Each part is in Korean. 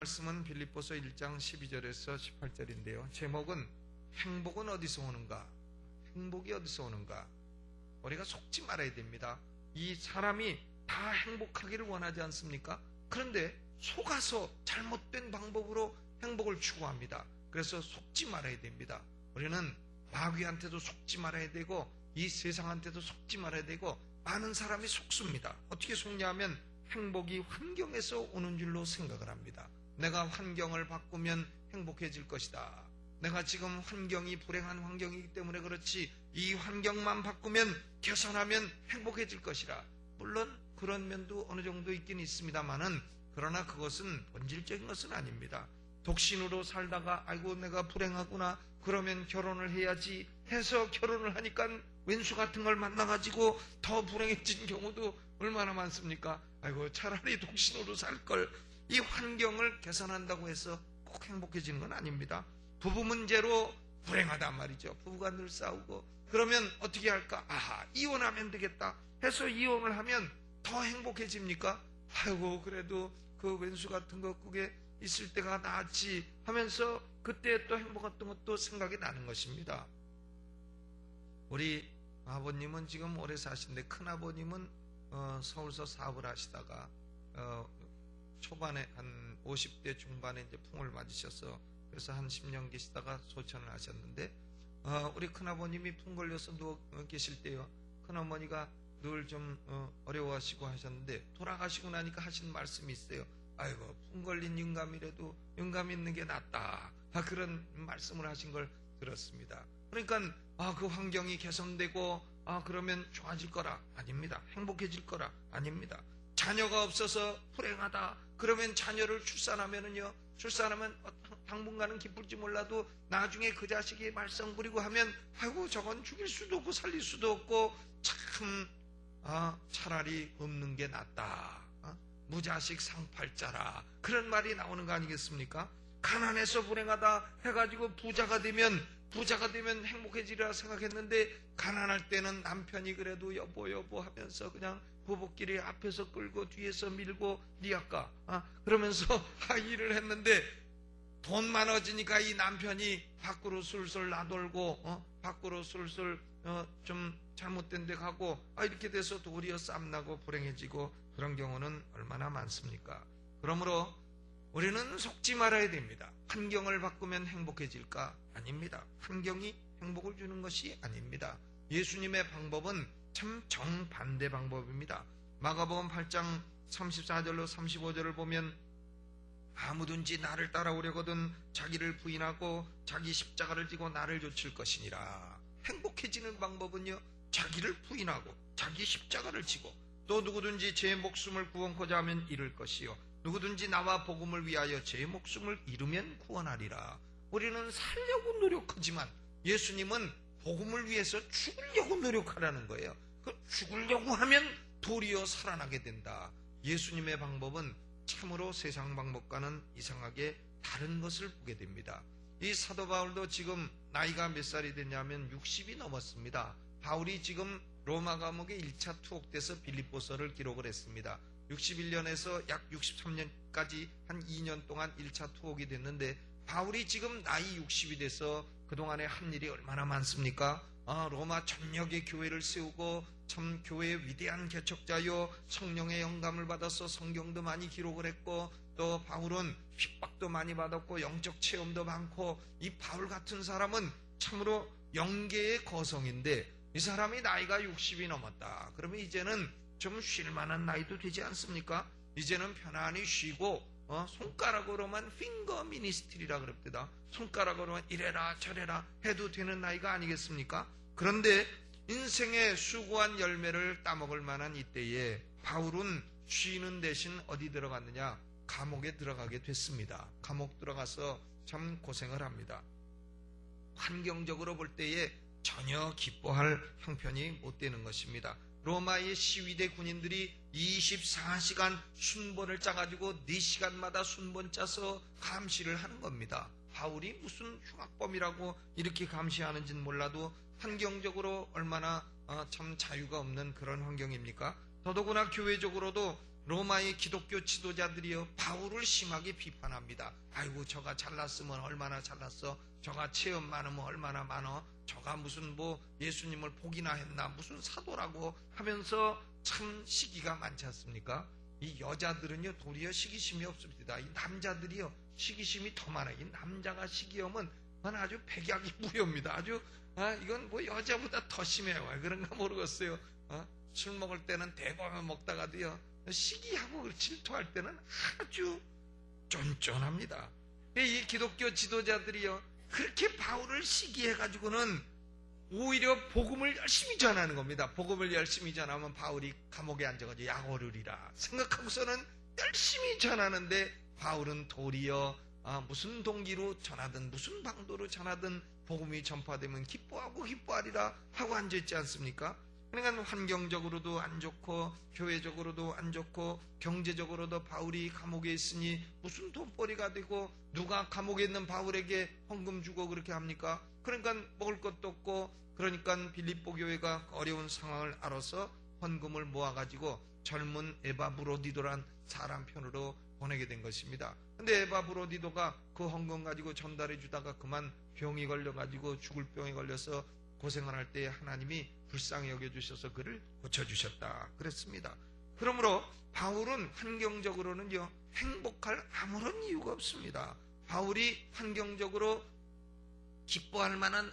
말씀은 빌립보서 1장 12절에서 18절인데요. 제목은 행복은 어디서 오는가? 행복이 어디서 오는가? 우리가 속지 말아야 됩니다. 이 사람이 다 행복하기를 원하지 않습니까? 그런데 속아서 잘못된 방법으로 행복을 추구합니다. 그래서 속지 말아야 됩니다. 우리는 마귀한테도 속지 말아야 되고 이 세상한테도 속지 말아야 되고 많은 사람이 속습니다. 어떻게 속냐면 행복이 환경에서 오는 줄로 생각을 합니다. 내가 환경을 바꾸면 행복해질 것이다. 내가 지금 환경이 불행한 환경이기 때문에 그렇지 이 환경만 바꾸면 개선하면 행복해질 것이라. 물론 그런 면도 어느 정도 있긴 있습니다만은 그러나 그것은 본질적인 것은 아닙니다. 독신으로 살다가 아이고 내가 불행하구나 그러면 결혼을 해야지 해서 결혼을 하니까 왼수 같은 걸 만나가지고 더 불행해진 경우도 얼마나 많습니까? 아이고 차라리 독신으로 살걸. 이 환경을 개선한다고 해서 꼭 행복해지는 건 아닙니다. 부부 문제로 불행하단 말이죠. 부부가 늘 싸우고 그러면 어떻게 할까? 아하, 이혼하면 되겠다 해서 이혼을 하면 더 행복해집니까? 아이고 그래도 그 왼수 같은 거 그게 있을 때가 낫지 하면서 그때 또 행복했던 것도 생각이 나는 것입니다. 우리 아버님은 지금 오래 사신데 큰아버님은 서울서 사업을 하시다가 초반에 한 50대 중반에 이제 풍을 맞으셔서 그래서 한 10년 계시다가 소천을 하셨는데 우리 큰아버님이 풍 걸려서 누워 계실 때요 큰어머니가 늘 좀 어려워하시고 하셨는데 돌아가시고 나니까 하신 말씀이 있어요. 아이고 풍 걸린 영감이라도 영감 있는 게 낫다. 그런 말씀을 하신 걸 들었습니다. 그러니까 그 환경이 개선되고 그러면 좋아질 거라 아닙니다. 행복해질 거라 아닙니다. 자녀가 없어서 불행하다 그러면 자녀를 출산하면은요 출산하면 당분간은 기쁠지 몰라도 나중에 그 자식이 말썽 부리고 하면 아이고 저건 죽일 수도 없고 살릴 수도 없고 참 차라리 없는 게 낫다. 무자식 상팔자라 그런 말이 나오는 거 아니겠습니까? 가난해서 불행하다 해가지고 부자가 되면 행복해지리라 생각했는데 가난할 때는 남편이 그래도 여보 하면서 그냥 부부끼리 앞에서 끌고 뒤에서 밀고 니 아까 그러면서 일을 했는데 돈 많아지니까 이 남편이 밖으로 술술 나돌고 밖으로 술술 좀 잘못된 데 가고 이렇게 돼서 도리어 쌈나고 불행해지고 그런 경우는 얼마나 많습니까? 그러므로 우리는 속지 말아야 됩니다. 환경을 바꾸면 행복해질까? 아닙니다. 환경이 행복을 주는 것이 아닙니다. 예수님의 방법은 참 정반대 방법입니다. 마가복음 8장 34절로 35절을 보면 아무든지 나를 따라오려거든 자기를 부인하고 자기 십자가를 지고 나를 좇을 것이니라. 행복해지는 방법은요 자기를 부인하고 자기 십자가를 지고 또 누구든지 제 목숨을 구원코자 하면 잃을 것이요 누구든지 나와 복음을 위하여 제 목숨을 잃으면 구원하리라. 우리는 살려고 노력하지만 예수님은 복음을 위해서 죽으려고 노력하라는 거예요. 죽으려고 하면 도리어 살아나게 된다. 예수님의 방법은 참으로 세상 방법과는 이상하게 다른 것을 보게 됩니다. 이 사도 바울도 지금 나이가 몇 살이 됐냐면 60이 넘었습니다. 바울이 지금 로마 감옥에 1차 투옥돼서 빌립보서를 기록을 했습니다. 61년에서 약 63년까지 한 2년 동안 1차 투옥이 됐는데 바울이 지금 나이 60이 돼서 그동안에 한 일이 얼마나 많습니까? 로마 전역의 교회를 세우고 참 교회의 위대한 개척자요 성령의 영감을 받아서 성경도 많이 기록을 했고 또 바울은 핍박도 많이 받았고 영적 체험도 많고 이 바울 같은 사람은 참으로 영계의 거성인데 이 사람이 나이가 60이 넘었다. 그러면 이제는 좀 쉴 만한 나이도 되지 않습니까? 이제는 편안히 쉬고 손가락으로만 핑거 미니스트리라 그럽니다. 손가락으로만 이래라 저래라 해도 되는 나이가 아니겠습니까? 그런데 인생의 수고한 열매를 따먹을 만한 이때에 바울은 쉬는 대신 어디 들어갔느냐? 감옥에 들어가게 됐습니다. 감옥 들어가서 참 고생을 합니다. 환경적으로 볼 때에 전혀 기뻐할 형편이 못 되는 것입니다. 로마의 시위대 군인들이 24시간 순번을 짜가지고 4시간마다 순번 짜서 감시를 하는 겁니다. 바울이 무슨 흉악범이라고 이렇게 감시하는지는 몰라도 환경적으로 얼마나 참 자유가 없는 그런 환경입니까? 더더구나 교회적으로도 로마의 기독교 지도자들이요 바울을 심하게 비판합니다. 아이고 저가 잘났으면 얼마나 잘났어, 저가 체험 많으면 얼마나 많어, 저가 무슨 뭐 예수님을 복이나 했나, 무슨 사도라고 하면서 참 시기가 많지 않습니까? 이 여자들은요 도리어 시기심이 없습니다. 이 남자들이요 시기심이 더 많아요. 이 남자가 시기하면 그건 아주 백약이 무료입니다. 아주 이건 뭐 여자보다 더 심해요. 왜 그런가 모르겠어요. 술 먹을 때는 대범하게 먹다가도요 시기하고 질투할 때는 아주 쫀쫀합니다. 이 기독교 지도자들이요 그렇게 바울을 시기해가지고는 오히려 복음을 열심히 전하는 겁니다. 복음을 열심히 전하면 바울이 감옥에 앉아가지고 약오르리라 생각하고서는 열심히 전하는데, 바울은 도리어 무슨 동기로 전하든 무슨 방도로 전하든 복음이 전파되면 기뻐하고 기뻐하리라 하고 앉아있지 않습니까? 그러니까 환경적으로도 안 좋고 교회적으로도 안 좋고 경제적으로도 바울이 감옥에 있으니 무슨 돈벌이가 되고, 누가 감옥에 있는 바울에게 헌금 주고 그렇게 합니까? 그러니까 먹을 것도 없고, 그러니까 빌립보 교회가 어려운 상황을 알아서 헌금을 모아가지고 젊은 에바브로디도란 사람 편으로 보내게 된 것입니다. 근데 에바브로디도가 그 헌금 가지고 전달해 주다가 그만 병이 걸려가지고 죽을 병에 걸려서 고생을 할 때 하나님이 불쌍히 여겨주셔서 그를 고쳐주셨다 그랬습니다. 그러므로 바울은 환경적으로는요 행복할 아무런 이유가 없습니다. 바울이 환경적으로 기뻐할 만한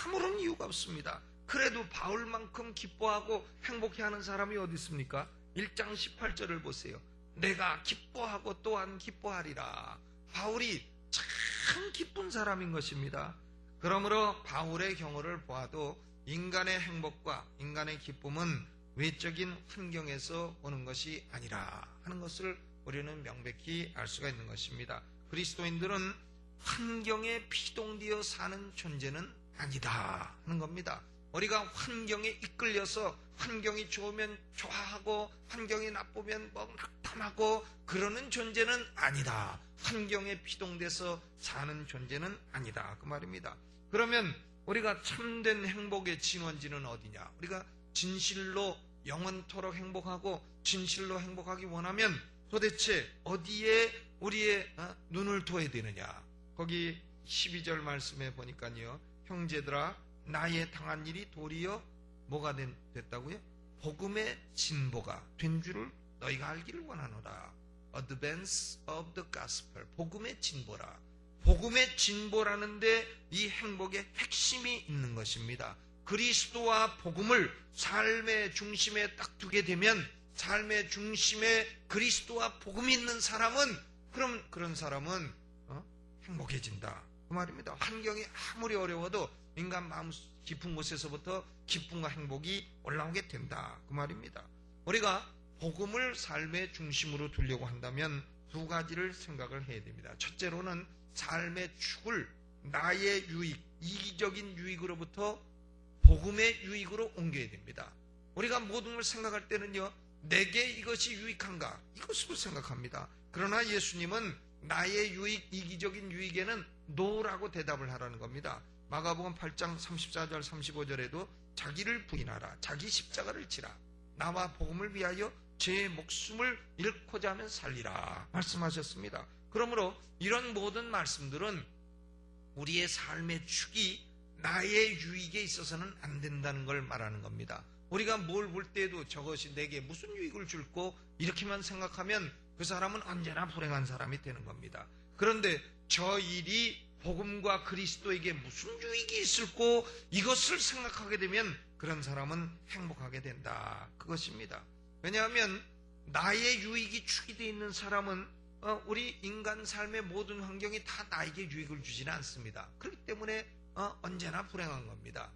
아무런 이유가 없습니다. 그래도 바울만큼 기뻐하고 행복해하는 사람이 어디 있습니까? 1장 18절을 보세요. 내가 기뻐하고 또한 기뻐하리라. 바울이 참 기쁜 사람인 것입니다. 그러므로 바울의 경우를 보아도 인간의 행복과 인간의 기쁨은 외적인 환경에서 오는 것이 아니라 하는 것을 우리는 명백히 알 수가 있는 것입니다. 그리스도인들은 환경에 피동되어 사는 존재는 아니다 하는 겁니다. 우리가 환경에 이끌려서 환경이 좋으면 좋아하고 환경이 나쁘면 뭐 낙담하고 그러는 존재는 아니다. 환경에 피동돼서 사는 존재는 아니다 그 말입니다. 그러면 우리가 참된 행복의 진원지는 어디냐? 우리가 진실로 영원토록 행복하고 진실로 행복하기 원하면 도대체 어디에 우리의 눈을 둬야 되느냐? 거기 12절 말씀에 보니까요, 형제들아 나의 당한 일이 도리어 뭐가 됐다고요? 복음의 진보가 된 줄을 너희가 알기를 원하노라. Advance of the gospel. 복음의 진보라. 복음의 진보라는데 이 행복의 핵심이 있는 것입니다. 그리스도와 복음을 삶의 중심에 딱 두게 되면, 삶의 중심에 그리스도와 복음이 있는 사람은, 그럼 그런 사람은 행복해진다 그 말입니다. 환경이 아무리 어려워도 인간 마음 깊은 곳에서부터 기쁨과 행복이 올라오게 된다 그 말입니다. 우리가 복음을 삶의 중심으로 두려고 한다면 두 가지를 생각을 해야 됩니다. 첫째로는 삶의 축을 나의 유익, 이기적인 유익으로부터 복음의 유익으로 옮겨야 됩니다. 우리가 모든 걸 생각할 때는요, 내게 이것이 유익한가 이것으로 생각합니다. 그러나 예수님은 나의 유익, 이기적인 유익에는 노라고 대답을 하라는 겁니다. 마가복음 8장 34절 35절에도 자기를 부인하라, 자기 십자가를 지라, 나와 복음을 위하여 제 목숨을 잃고자 하면 살리라 말씀하셨습니다. 그러므로 이런 모든 말씀들은 우리의 삶의 축이 나의 유익에 있어서는 안 된다는 걸 말하는 겁니다. 우리가 뭘 볼 때에도 저것이 내게 무슨 유익을 줄고 이렇게만 생각하면 그 사람은 언제나 불행한 사람이 되는 겁니다. 그런데 저 일이 복음과 그리스도에게 무슨 유익이 있을고 이것을 생각하게 되면 그런 사람은 행복하게 된다 그것입니다. 왜냐하면 나의 유익이 축이 되어 있는 사람은 우리 인간 삶의 모든 환경이 다 나에게 유익을 주지는 않습니다. 그렇기 때문에 언제나 불행한 겁니다.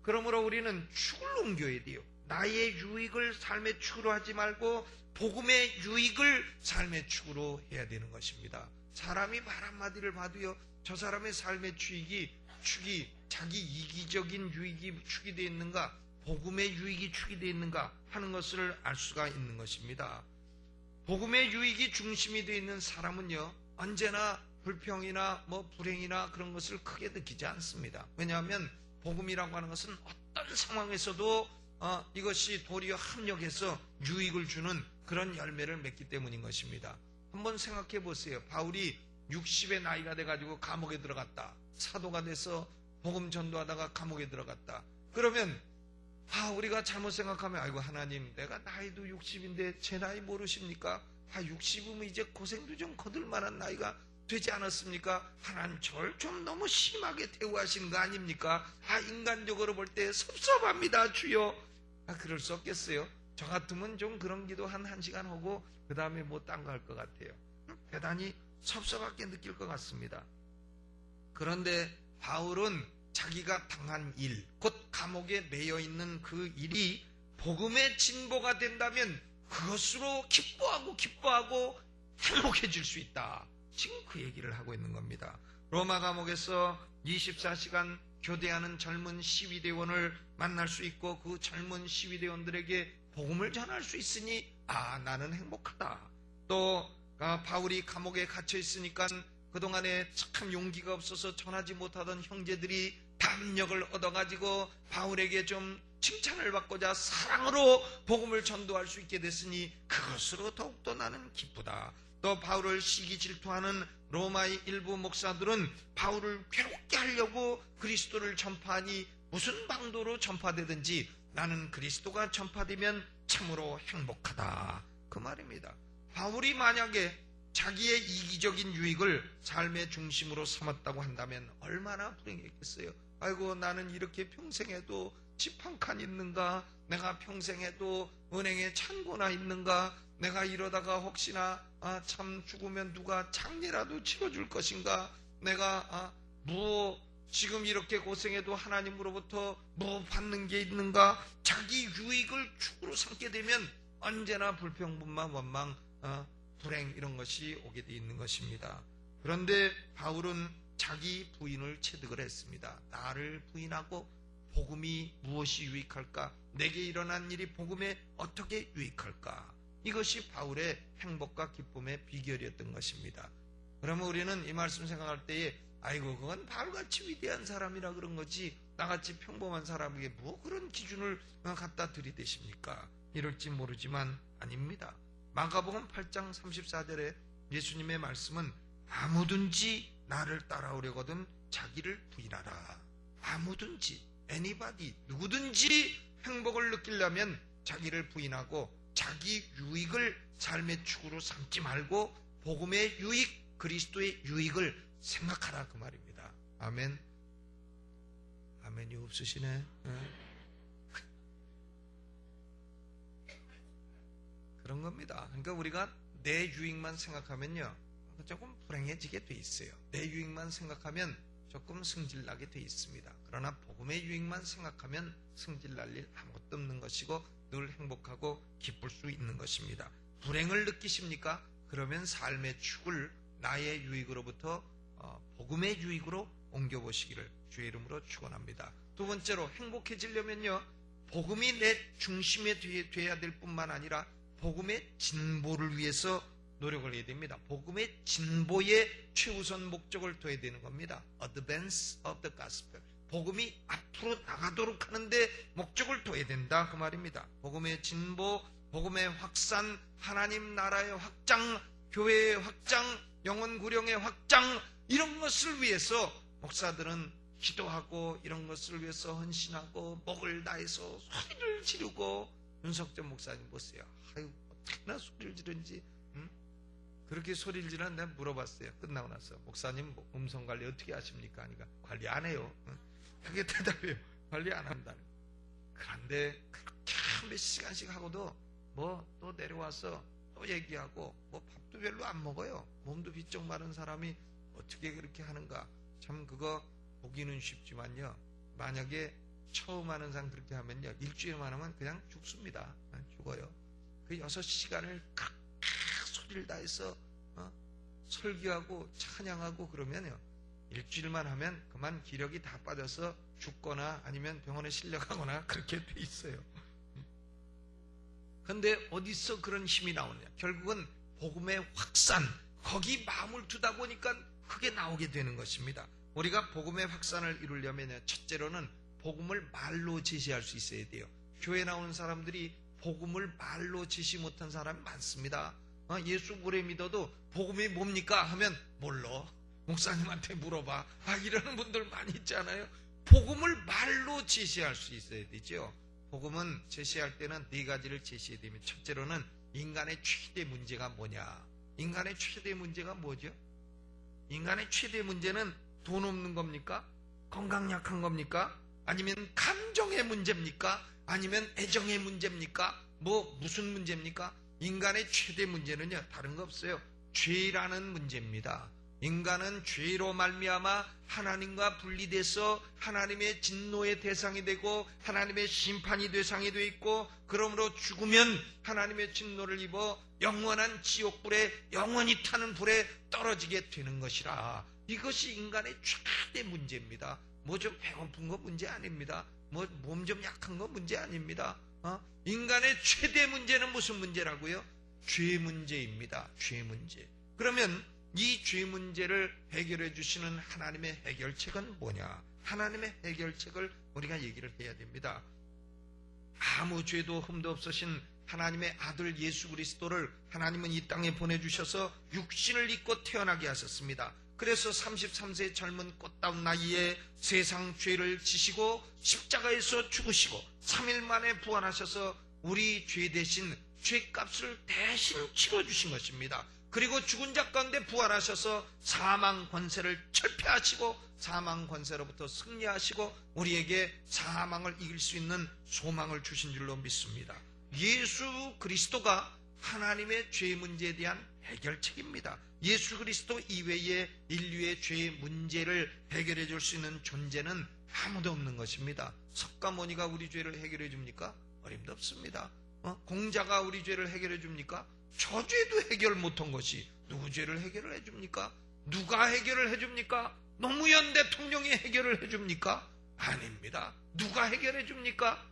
그러므로 우리는 축을 옮겨야 돼요. 나의 유익을 삶의 축으로 하지 말고 복음의 유익을 삶의 축으로 해야 되는 것입니다. 사람이 말 한마디를 봐도요, 저 사람의 삶의 축이 자기 이기적인 유익이 축이 되어 있는가, 복음의 유익이 축이 되어 있는가 하는 것을 알 수가 있는 것입니다. 복음의 유익이 중심이 되어 있는 사람은요, 언제나 불평이나 불행이나 그런 것을 크게 느끼지 않습니다. 왜냐하면 복음이라고 하는 것은 어떤 상황에서도 이것이 도리어 합력해서 유익을 주는 그런 열매를 맺기 때문인 것입니다. 한번 생각해 보세요. 바울이 60의 나이가 돼가지고 감옥에 들어갔다. 사도가 돼서 복음 전도하다가 감옥에 들어갔다. 그러면 우리가 잘못 생각하면 아이고 하나님 내가 나이도 60인데 제 나이 모르십니까? 60이면 이제 고생도 좀 거둘 만한 나이가 되지 않았습니까? 하나님 저를 좀 너무 심하게 대우하신 거 아닙니까? 인간적으로 볼 때 섭섭합니다 주여. 그럴 수 없겠어요? 저 같으면 좀 그런 기도 한 1시간 하고 그 다음에 뭐 딴 거 할 것 같아요. 대단히 섭섭하게 느낄 것 같습니다. 그런데 바울은 자기가 당한 일, 곧 감옥에 매여 있는 그 일이 복음의 진보가 된다면 그것으로 기뻐하고 행복해질 수 있다. 지금 그 얘기를 하고 있는 겁니다. 로마 감옥에서 24시간 교대하는 젊은 시위대원을 만날 수 있고 그 젊은 시위대원들에게 복음을 전할 수 있으니 나는 행복하다. 또 바울이 감옥에 갇혀 있으니까 그동안에 참 용기가 없어서 전하지 못하던 형제들이 담력을 얻어가지고 바울에게 좀 칭찬을 받고자 사랑으로 복음을 전도할 수 있게 됐으니 그것으로 더욱더 나는 기쁘다. 또 바울을 시기 질투하는 로마의 일부 목사들은 바울을 괴롭게 하려고 그리스도를 전파하니 무슨 방도로 전파되든지 나는 그리스도가 전파되면 참으로 행복하다. 그 말입니다. 바울이 만약에 자기의 이기적인 유익을 삶의 중심으로 삼았다고 한다면 얼마나 불행했겠어요. 아이고 나는 이렇게 평생에도 집 한 칸 있는가? 내가 평생에도 은행에 잔고나 있는가? 내가 이러다가 혹시나 참 죽으면 누가 장례라도 치러줄 것인가? 내가 지금 이렇게 고생해도 하나님으로부터 뭐 받는 게 있는가? 자기 유익을 축으로 삼게 되면 언제나 불평분만 원망 불행 이런 것이 오게 돼 있는 것입니다. 그런데 바울은 자기 부인을 체득을 했습니다. 나를 부인하고 복음이 무엇이 유익할까? 내게 일어난 일이 복음에 어떻게 유익할까? 이것이 바울의 행복과 기쁨의 비결이었던 것입니다. 그러면 우리는 이 말씀 생각할 때에 아이고 그건 바울같이 위대한 사람이라 그런 거지 나같이 평범한 사람에게 뭐 그런 기준을 갖다 들이대십니까? 이럴지 모르지만 아닙니다. 마가복음 8장 34절에 예수님의 말씀은 아무든지 나를 따라오려거든 자기를 부인하라. 아무든지 anybody 누구든지 행복을 느끼려면 자기를 부인하고 자기 유익을 삶의 축으로 삼지 말고 복음의 유익, 그리스도의 유익을 생각하라 그 말입니다. 아멘. 아멘이 없으시네. 그런 겁니다. 그러니까 우리가 내 유익만 생각하면요 조금 불행해지게 돼 있어요. 내 유익만 생각하면 조금 승질나게 돼 있습니다. 그러나 복음의 유익만 생각하면 승질날 일 아무것도 없는 것이고 늘 행복하고 기쁠 수 있는 것입니다. 불행을 느끼십니까? 그러면 삶의 축을 나의 유익으로부터 복음의 유익으로 옮겨보시기를 주의 이름으로 축원합니다. 두 번째로 행복해지려면요 복음이 내 중심에 돼야 될 뿐만 아니라 복음의 진보를 위해서 노력을 해야 됩니다. 복음의 진보의 최우선 목적을 둬야 되는 겁니다. Advance of the gospel. 복음이 앞으로 나가도록 하는데 목적을 둬야 된다 그 말입니다. 복음의 진보, 복음의 확산, 하나님 나라의 확장, 교회의 확장, 영혼 구령의 확장 이런 것을 위해서 목사들은 기도하고 이런 것을 위해서 헌신하고 목을 다해서 소리를 지르고 윤석전 목사님 보세요. 아유 어떻게나 소리를 지르는지 그렇게 소리를 지르는 내가 물어봤어요. 끝나고 나서 목사님 음성 관리 어떻게 하십니까? 하니까 관리 안 해요. 그게 대답이에요. 관리 안 한다는. 그런데 그렇게 몇 시간씩 하고도 뭐 또 내려와서 또 얘기하고 뭐 밥도 별로 안 먹어요. 몸도 비쩍 마른 사람이 어떻게 그렇게 하는가. 참 그거 보기는 쉽지만요. 만약에 처음 하는 사람 그렇게 하면요. 일주일만 하면 그냥 죽습니다. 죽어요. 그 6시간을 그렇게 소리를 다해서 설교하고 찬양하고 그러면요. 일주일만 하면 그만 기력이 다 빠져서 죽거나 아니면 병원에 실려가거나 그렇게 돼 있어요. 그런데 어디서 그런 힘이 나오냐? 결국은 복음의 확산, 거기 마음을 두다 보니까 그게 나오게 되는 것입니다. 우리가 복음의 확산을 이루려면 첫째로는 복음을 말로 제시할 수 있어야 돼요. 교회 나오는 사람들이 복음을 말로 지시 못한 사람이 많습니다. 예수 오래 믿어도 복음이 뭡니까 하면 몰라, 목사님한테 물어봐, 이러는 분들 많이 있잖아요. 복음을 말로 제시할 수 있어야 되죠. 복음은 제시할 때는 네 가지를 제시해야 됩니다. 첫째로는 인간의 최대 문제가 뭐냐. 인간의 최대 문제가 뭐죠? 인간의 최대 문제는 돈 없는 겁니까? 건강 약한 겁니까? 아니면 감정의 문제입니까? 아니면 애정의 문제입니까? 무슨 문제입니까? 인간의 최대 문제는요, 다른 거 없어요. 죄라는 문제입니다. 인간은 죄로 말미암아 하나님과 분리돼서 하나님의 진노의 대상이 되고 하나님의 심판이 대상이 되어 있고, 그러므로 죽으면 하나님의 진노를 입어 영원한 지옥불에 영원히 타는 불에 떨어지게 되는 것이라. 이것이 인간의 최대 문제입니다. 좀 배고픈 거 문제 아닙니다. 몸 좀 약한 거 문제 아닙니다. 인간의 최대 문제는 무슨 문제라고요? 죄 문제입니다. 죄 문제. 그러면 이 죄 문제를 해결해 주시는 하나님의 해결책은 뭐냐? 하나님의 해결책을 우리가 얘기를 해야 됩니다. 아무 죄도 흠도 없으신 하나님의 아들 예수 그리스도를 하나님은 이 땅에 보내주셔서 육신을 입고 태어나게 하셨습니다. 그래서 33세 젊은 꽃다운 나이에 세상 죄를 지시고 십자가에서 죽으시고 3일 만에 부활하셔서 우리 죄 대신 죄값을 대신 치러주신 것입니다. 그리고 죽은 자 가운데 부활하셔서 사망 권세를 철폐하시고 사망 권세로부터 승리하시고 우리에게 사망을 이길 수 있는 소망을 주신 줄로 믿습니다. 예수 그리스도가 하나님의 죄 문제에 대한 해결책입니다. 예수 그리스도 이외에 인류의 죄 문제를 해결해 줄 수 있는 존재는 아무도 없는 것입니다. 석가모니가 우리 죄를 해결해 줍니까? 어림도 없습니다. 공자가 우리 죄를 해결해 줍니까? 저 죄도 해결 못한 것이 누구 죄를 해결을 해줍니까? 누가 해결을 해줍니까? 노무현 대통령이 해결을 해줍니까? 아닙니다. 누가 해결해 줍니까?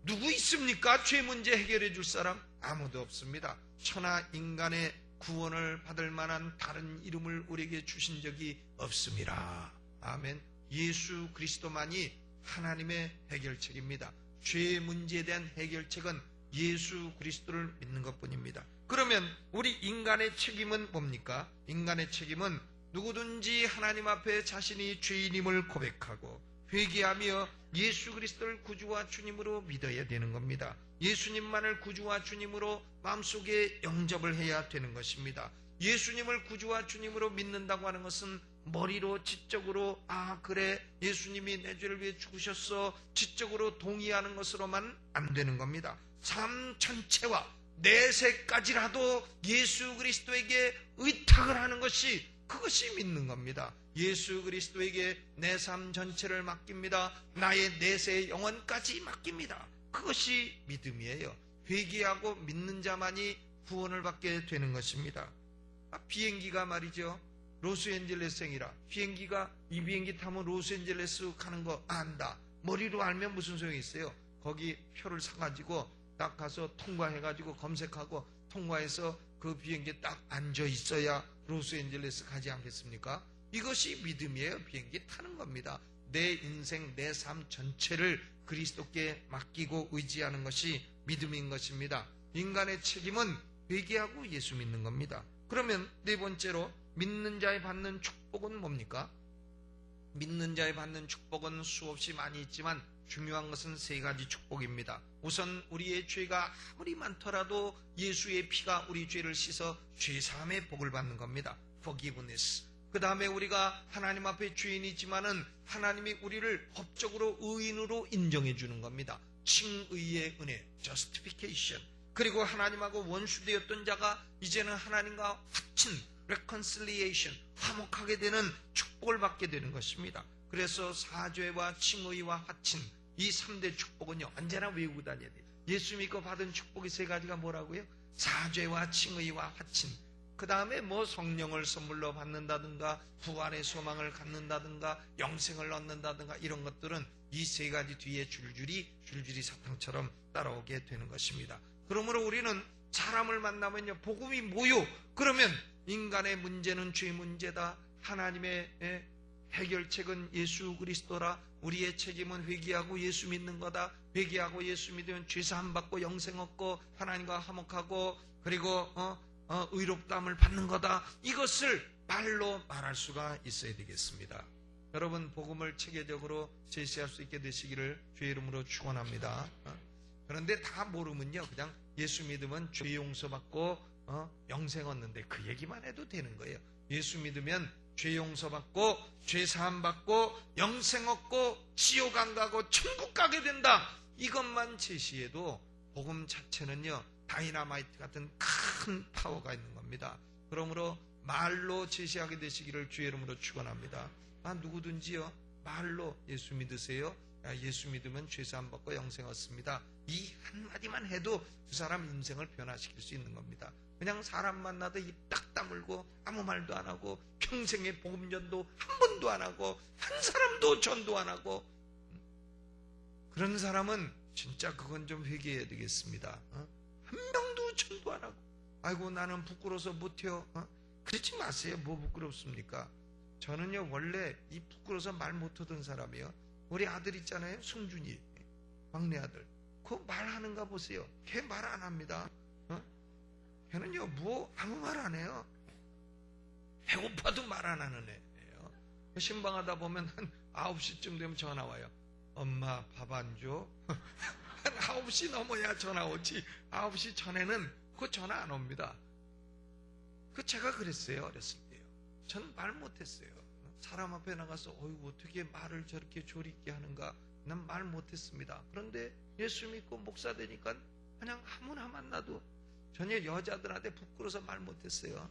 누구 있습니까? 죄 문제 해결해 줄 사람? 아무도 없습니다. 천하 인간의 구원을 받을 만한 다른 이름을 우리에게 주신 적이 없습니다. 아멘. 예수 그리스도만이 하나님의 해결책입니다. 죄 문제에 대한 해결책은 예수 그리스도를 믿는 것뿐입니다. 그러면 우리 인간의 책임은 뭡니까? 인간의 책임은 누구든지 하나님 앞에 자신이 죄인임을 고백하고 회개하며 예수 그리스도를 구주와 주님으로 믿어야 되는 겁니다. 예수님만을 구주와 주님으로 마음속에 영접을 해야 되는 것입니다. 예수님을 구주와 주님으로 믿는다고 하는 것은 머리로 지적으로 그래 예수님이 내 죄를 위해 죽으셨어 지적으로 동의하는 것으로만 안 되는 겁니다. 삶 전체와 내세까지라도 예수 그리스도에게 의탁을 하는 것이 그것이 믿는 겁니다. 예수 그리스도에게 내 삶 전체를 맡깁니다. 나의 내세 영혼까지 맡깁니다. 그것이 믿음이에요. 회개하고 믿는 자만이 구원을 받게 되는 것입니다. 비행기가 말이죠. 로스앤젤레스행이라 비행기가 이 비행기 타면 로스앤젤레스 가는 거 안다. 머리로 알면 무슨 소용이 있어요? 거기 표를 사가지고 딱 가서 통과해가지고 검색하고 통과해서 그 비행기에 딱 앉아 있어야 로스앤젤레스 가지 않겠습니까? 이것이 믿음이에요. 비행기 타는 겁니다. 내 인생, 내 삶 전체를 그리스도께 맡기고 의지하는 것이 믿음인 것입니다. 인간의 책임은 회개하고 예수 믿는 겁니다. 그러면 네 번째로 믿는 자에 받는 축복은 뭡니까? 믿는 자에 받는 축복은 수없이 많이 있지만 중요한 것은 세 가지 축복입니다. 우선 우리의 죄가 아무리 많더라도 예수의 피가 우리 죄를 씻어 죄사함의 복을 받는 겁니다. Forgiveness. 그 다음에 우리가 하나님 앞에 죄인이지만은 하나님이 우리를 법적으로 의인으로 인정해 주는 겁니다. 칭의의 은혜, Justification. 그리고 하나님하고 원수되었던 자가 이제는 하나님과 화친, Reconciliation, 화목하게 되는 축복을 받게 되는 것입니다. 그래서 사죄와 칭의와 화친 이 3대 축복은요 언제나 외우고 다녀야 돼요. 예수 믿고 받은 축복이 세 가지가 뭐라고요? 사죄와 칭의와 화친. 그 다음에 성령을 선물로 받는다든가 부활의 소망을 갖는다든가 영생을 얻는다든가 이런 것들은 이 세 가지 뒤에 줄줄이 사탕처럼 따라오게 되는 것입니다. 그러므로 우리는 사람을 만나면요 복음이 뭐요? 그러면 인간의 문제는 죄 문제다. 하나님의 해결책은 예수 그리스도라. 우리의 책임은 회개하고 예수 믿는 거다. 회개하고 예수 믿으면 죄사함 받고 영생 얻고 하나님과 화목하고 그리고 의롭다함을 받는 거다. 이것을 말로 말할 수가 있어야 되겠습니다. 여러분, 복음을 체계적으로 제시할 수 있게 되시기를 주의 이름으로 축원합니다. 그런데 다 모르면요, 그냥 예수 믿으면 죄 용서받고 영생 얻는데 그 얘기만 해도 되는 거예요. 예수 믿으면 죄 용서받고 죄 사함 받고 영생 얻고 지옥 안 가고 천국 가게 된다. 이것만 제시해도 복음 자체는요, 다이나마이트 같은 큰 파워가 있는 겁니다. 그러므로 말로 제시하게 되시기를 주의 이름으로 축원합니다. 누구든지요, 말로 예수 믿으세요. 예수 믿으면 죄사함 받고 영생 얻습니다. 이 한마디만 해도 그 사람 인생을 변화시킬 수 있는 겁니다. 그냥 사람 만나도 입 딱 다물고 아무 말도 안 하고 평생에 복음 전도 한 번도 안 하고 한 사람도 전도 안 하고, 그런 사람은 진짜 그건 좀 회개해야 되겠습니다. 한 명도 전도 안 하고, 아이고 나는 부끄러워서 못해요. 그러지 마세요. 뭐 부끄럽습니까? 저는요, 원래 이 부끄러워서 말 못하던 사람이에요. 우리 아들 있잖아요, 승준이, 막내 아들. 그 말하는가 보세요. 걔 말 안 합니다. 걔는요, 뭐 아무 말 안 해요. 배고파도 말 안 하는 애예요. 신방하다 보면 한 9시쯤 되면 전화 와요. 엄마 밥 안 줘? 한 9시 넘어야 전화 오지. 9시 전에는 그 전화 안 옵니다. 제가 그랬어요, 어렸을 때요. 저는 말 못했어요. 사람 앞에 나가서 어이구 어떻게 말을 저렇게 조리 있게 하는가, 난 말 못했습니다. 그런데 예수 믿고 목사 되니까 그냥 아무나 만나도 전혀 여자들한테 부끄러워서 말 못했어요.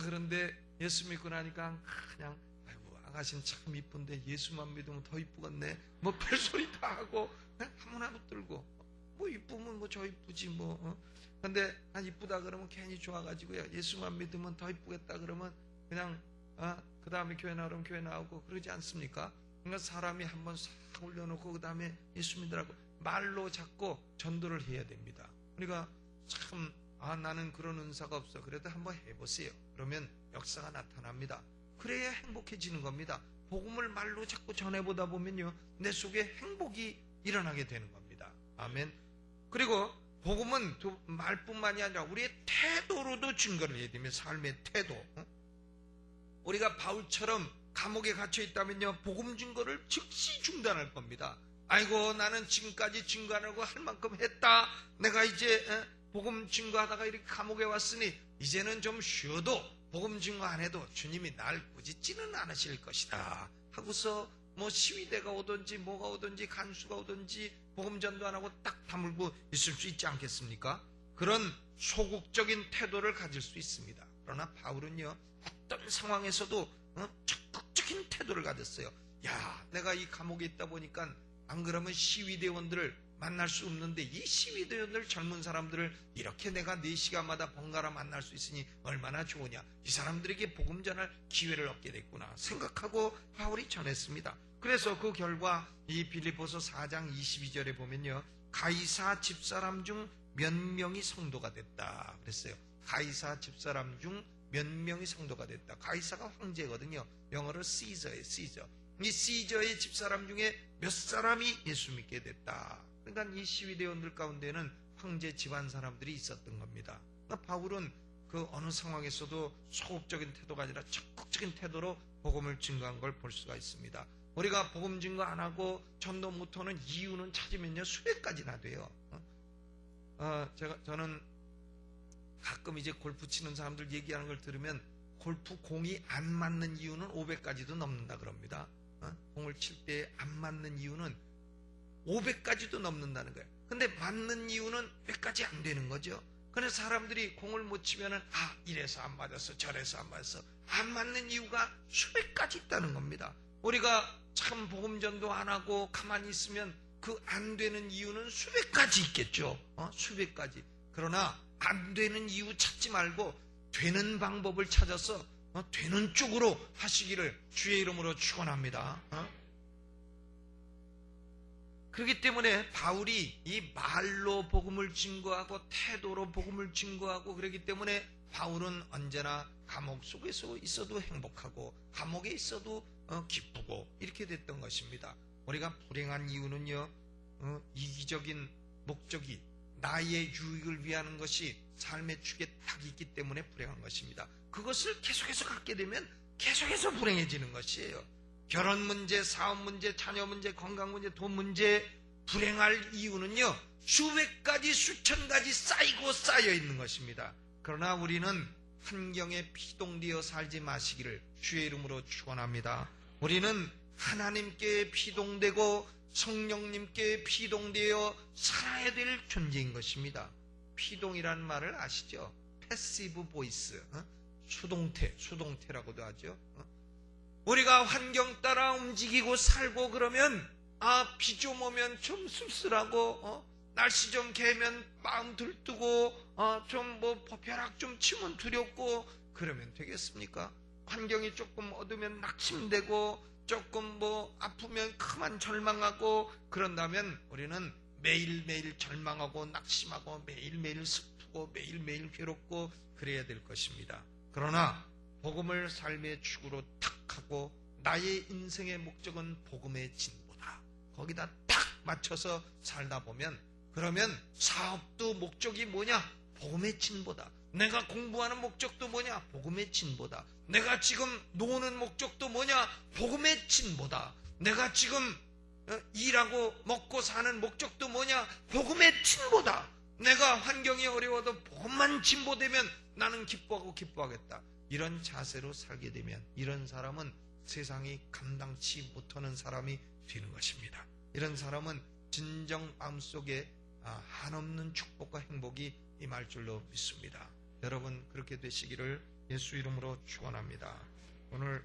그런데 예수 믿고 나니까 그냥 아이고 아가씨는 참 이쁜데 예수만 믿으면 더 이쁘겠네, 뭐 별소리 다 하고 그냥 아무나 붙들고, 뭐 이쁘면 뭐 저 이쁘지 뭐. 근데 난 이쁘다 그러면 괜히 좋아가지고요, 예수만 믿으면 더 이쁘겠다 그러면 그냥 그 다음에 교회 나오면 교회 나오고 그러지 않습니까? 그러니까 사람이 한번 싹 올려놓고 그 다음에 예수 믿으라고 말로 자꾸 전도를 해야 됩니다. 그러니까 참 나는 그런 은사가 없어. 그래도 한번 해보세요. 그러면 역사가 나타납니다. 그래야 행복해지는 겁니다. 복음을 말로 자꾸 전해보다 보면요, 내 속에 행복이 일어나게 되는 겁니다. 아멘. 그리고 복음은 말뿐만이 아니라 우리의 태도로도 증거를 해야 됩니다. 삶의 태도. 우리가 바울처럼 감옥에 갇혀 있다면요, 복음 증거를 즉시 중단할 겁니다. 아이고 나는 지금까지 증거하려고 할 만큼 했다. 내가 이제 복음 증거하다가 이렇게 감옥에 왔으니 이제는 좀 쉬어도 복음 증거 안 해도 주님이 날 꾸짖지는 않으실 것이다 하고서 뭐 시위대가 오든지 뭐가 오든지 간수가 오든지 복음 전도 안 하고 딱 다물고 있을 수 있지 않겠습니까? 그런 소극적인 태도를 가질 수 있습니다. 그러나 바울은요, 어떤 상황에서도 적극적인 태도를 가졌어요. 야, 내가 이 감옥에 있다 보니까 안 그러면 시위대원들을 만날 수 없는데 이 시위대원들 젊은 사람들을 이렇게 내가 4시간마다 번갈아 만날 수 있으니 얼마나 좋으냐. 이 사람들에게 복음 전할 기회를 얻게 됐구나 생각하고 바울이 전했습니다. 그래서 그 결과 이 빌립보서 4장 22절에 보면요, 가이사 집사람 중 몇 명이 성도가 됐다 그랬어요. 가이사 집사람 중 몇 명이 성도가 됐다. 가이사가 황제거든요. 영어로 시저예요. 시저. 이 시저의 집사람 중에 몇 사람이 예수 믿게 됐다. 그러니까 이 시위대원들 가운데는 황제 집안 사람들이 있었던 겁니다. 그러니까 바울은 그 어느 상황에서도 소극적인 태도가 아니라 적극적인 태도로 복음을 증거한 걸 볼 수가 있습니다. 우리가 복음 증거 안 하고 전도 못하는 이유는 찾으면요, 수백 가지나 돼요. 저는 가끔 이제 골프 치는 사람들 얘기하는 걸 들으면 골프 공이 안 맞는 이유는 500가지도 넘는다 그럽니다. 공을 칠 때 안 맞는 이유는 500가지도 넘는다는 거예요. 근데 맞는 이유는 몇 가지 안 되는 거죠. 그래서 사람들이 공을 못 치면은 이래서 안 맞았어, 저래서 안 맞았어. 안 맞는 이유가 수백 가지 있다는 겁니다. 우리가 참 복음 전도 안 하고 가만히 있으면 그 안 되는 이유는 수백 가지 있겠죠. 수백 가지. 그러나 안 되는 이유 찾지 말고 되는 방법을 찾아서 되는 쪽으로 하시기를 주의 이름으로 축원합니다. 그렇기 때문에 바울이 이 말로 복음을 증거하고 태도로 복음을 증거하고 그렇기 때문에 바울은 언제나 감옥 속에서 있어도 행복하고 감옥에 있어도 기쁘고 이렇게 됐던 것입니다. 우리가 불행한 이유는요, 이기적인 목적이 나의 유익을 위하는 것이 삶의 축에 딱 있기 때문에 불행한 것입니다. 그것을 계속해서 갖게 되면 계속해서 불행해지는 것이에요. 결혼 문제, 사업 문제, 자녀 문제, 건강 문제, 돈 문제, 불행할 이유는요, 수백 가지, 수천 가지 쌓이고 쌓여 있는 것입니다. 그러나 우리는 환경에 피동되어 살지 마시기를 주의 이름으로 축원합니다. 우리는 하나님께 피동되고 성령님께 피동되어 살아야 될 존재인 것입니다. 피동이라는 말을 아시죠? 패시브 보이스, 수동태라고도 하죠. 우리가 환경 따라 움직이고 살고 그러면 비 좀 오면 좀 씁쓸하고 날씨 좀 개면 마음 들뜨고 좀 벼락 좀 치면 두렵고 그러면 되겠습니까? 환경이 조금 어두우면 낙심되고 조금 아프면 그만 절망하고 그런다면 우리는 매일매일 절망하고 낙심하고 매일매일 슬프고 매일매일 괴롭고 그래야 될 것입니다. 그러나 복음을 삶의 축으로 탁 하고 나의 인생의 목적은 복음의 진보다. 거기다 딱 맞춰서 살다 보면 그러면 사업도 목적이 뭐냐? 복음의 진보다. 내가 공부하는 목적도 뭐냐? 복음의 진보다. 내가 지금 노는 목적도 뭐냐? 복음의 진보다. 내가 지금 일하고 먹고 사는 목적도 뭐냐? 복음의 진보다. 내가 환경이 어려워도 복음만 진보되면 나는 기뻐하고 기뻐하겠다. 이런 자세로 살게 되면 이런 사람은 세상이 감당치 못하는 사람이 되는 것입니다. 이런 사람은 진정 마음속에 한없는 축복과 행복이 임할 줄로 믿습니다. 여러분 그렇게 되시기를 예수 이름으로 축원합니다. 오늘